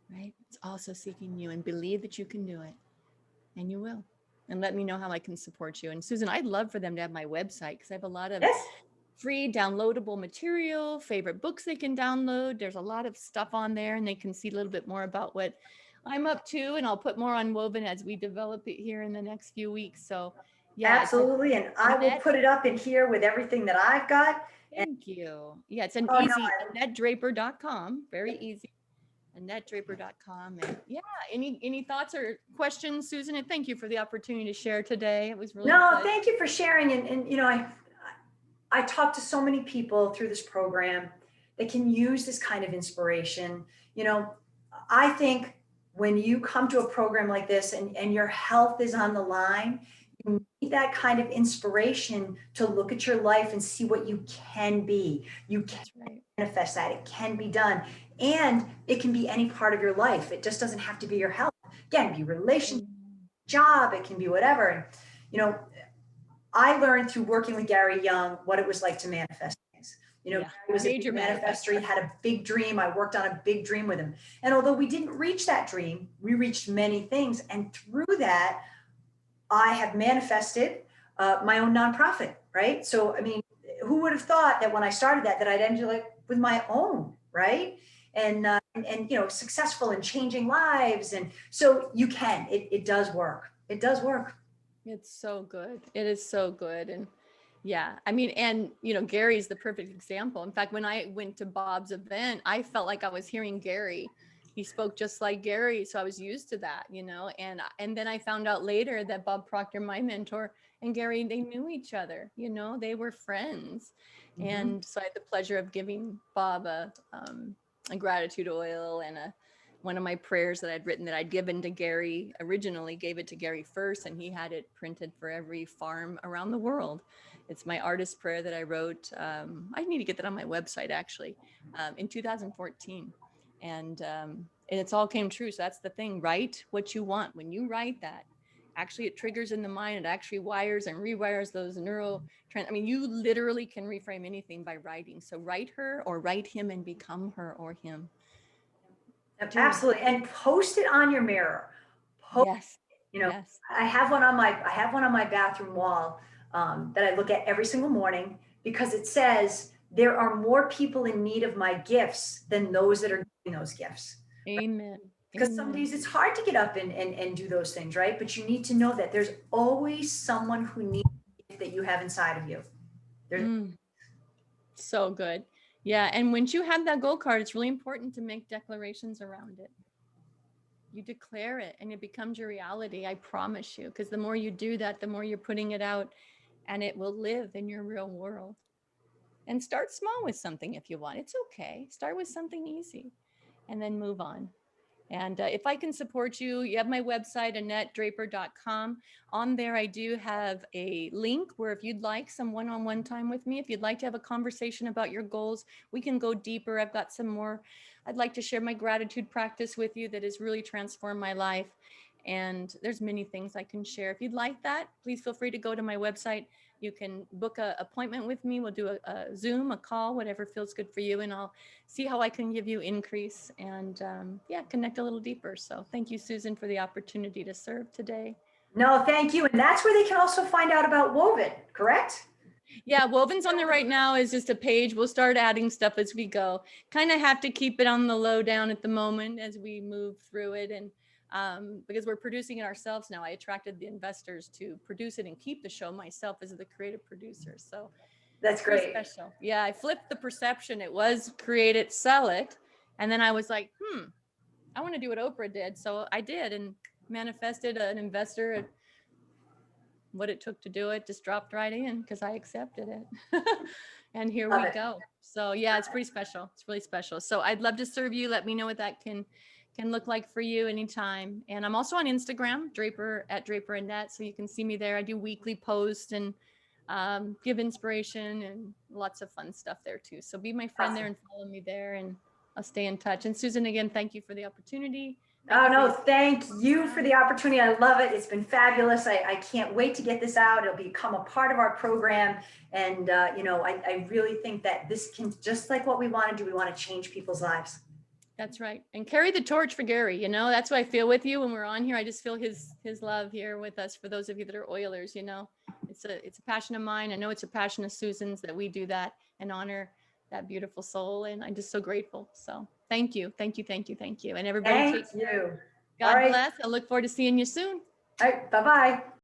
right? It's also seeking you, and believe that you can do it, and you will. And let me know how I can support you. And Susan, I'd love for them to have my website, because I have a lot of free downloadable material, favorite books they can download. There's a lot of stuff on there, and they can see a little bit more about what I'm up to. And I'll put more on Woven as we develop it here in the next few weeks. So yeah. Absolutely. And I will put it up in here with everything that I've got. Thank you. Yeah, it's an easy AnnetteDraper.com. Very easy. AnnetteDraper.com. And yeah, any thoughts or questions, Susan? And thank you for the opportunity to share today. It was really a No, pleasure. thank you for sharing. And you know, I talk to so many people through this program that can use this kind of inspiration. You know, I think when you come to a program like this and your health is on the line, you need that kind of inspiration to look at your life and see what you can be. You can That's right. manifest that. It can be done. And it can be any part of your life. It just doesn't have to be your health. Again, it can be relationship, job, it can be whatever. And, you know, I learned through working with Gary Young what it was like to manifest things. You know, Yeah, Gary was a major big manifestor. He had a big dream. I worked on a big dream with him. And although we didn't reach that dream, we reached many things. And through that, I have manifested my own nonprofit, right? So, I mean, who would have thought that when I started that I'd end up with my own, right? And you know, successful in changing lives. And so you can, it does work. It does work. It's so good. It is so good. And yeah, I mean, and you know, Gary's the perfect example. In fact, when I went to Bob's event, I felt like I was hearing Gary. He spoke just like Gary. So I was used to that, you know, and then I found out later that Bob Proctor, my mentor, and Gary, they knew each other, you know, they were friends. Mhm. And so I had the pleasure of giving Bob a gratitude oil and one of my prayers that I'd written that I'd given to Gary, originally gave it to Gary first, and he had it printed for every farm around the world. It's my artist prayer that I wrote. I need to get that on my website actually, in 2014. And it's all came true. So that's the thing, write what you want. When you write that, actually it triggers in the mind, it actually wires and rewires those neural trends. I mean, you literally can reframe anything by writing. So write her or write him and become her or him. Absolutely. And post it on your mirror. Post, Yes. you know, Yes. I have one on my bathroom wall that I look at every single morning because it says there are more people in need of my gifts than those that are getting those gifts. Amen. Because some days it's hard to get up and do those things, right? But you need to know that there's always someone who needs the gift that you have inside of you. So good. Yeah. And once you have that goal card, it's really important to make declarations around it. You declare it and it becomes your reality. I promise you, because the more you do that, the more you're putting it out and it will live in your real world. And start small with something if you want. It's okay. Start with something easy and then move on. And if I can support you, you have my website, AnnetteDraper.com. On there, I do have a link where if you'd like some one-on-one time with me, if you'd like to have a conversation about your goals, we can go deeper. I've got some more. I'd like to share my gratitude practice with you that has really transformed my life. And there's many things I can share. If you'd like that, please feel free to go to my website. You can book an appointment with me. We'll do a Zoom, a call, whatever feels good for you. And I'll see how I can give you increase and yeah, connect a little deeper. So thank you, Susan, for the opportunity to serve today. No, thank you. And that's where they can also find out about Woven, correct? Yeah, Woven's on there right now is just a page. We'll start adding stuff as we go. Kind of have to keep it on the low down at the moment as we move through it. And because we're producing it ourselves now, I attracted the investors to produce it and keep the show myself as the creative producer. So that's great. Special. Yeah, I flipped the perception. It was create it, sell it. And then I was like, I want to do what Oprah did. So I did and manifested an investor. What it took to do it just dropped right in because I accepted it. And here we go. So yeah, it's pretty special. It's really special. So I'd love to serve you. Let me know what that can look like for you anytime. And I'm also on Instagram, Draper at Draper Annette. So you can see me there. I do weekly posts and give inspiration and lots of fun stuff there too. So be my friend there and follow me there and I'll stay in touch. And Susan, again, thank you for the opportunity. Thank you for the opportunity. I love it. It's been fabulous. I can't wait to get this out. It'll become a part of our program. And, you know, I really think that this can, just like what we want to do, we want to change people's lives. That's right. And carry the torch for Gary. You know, that's what I feel with you when we're on here. I just feel his love here with us. For those of you that are Oilers, you know, it's a passion of mine. I know it's a passion of Susan's that we do that and honor that beautiful soul. And I'm just so grateful. So thank you. Thank you. Thank you. Thank you. And everybody take care. God bless. I look forward to seeing you soon. All right. Bye-bye.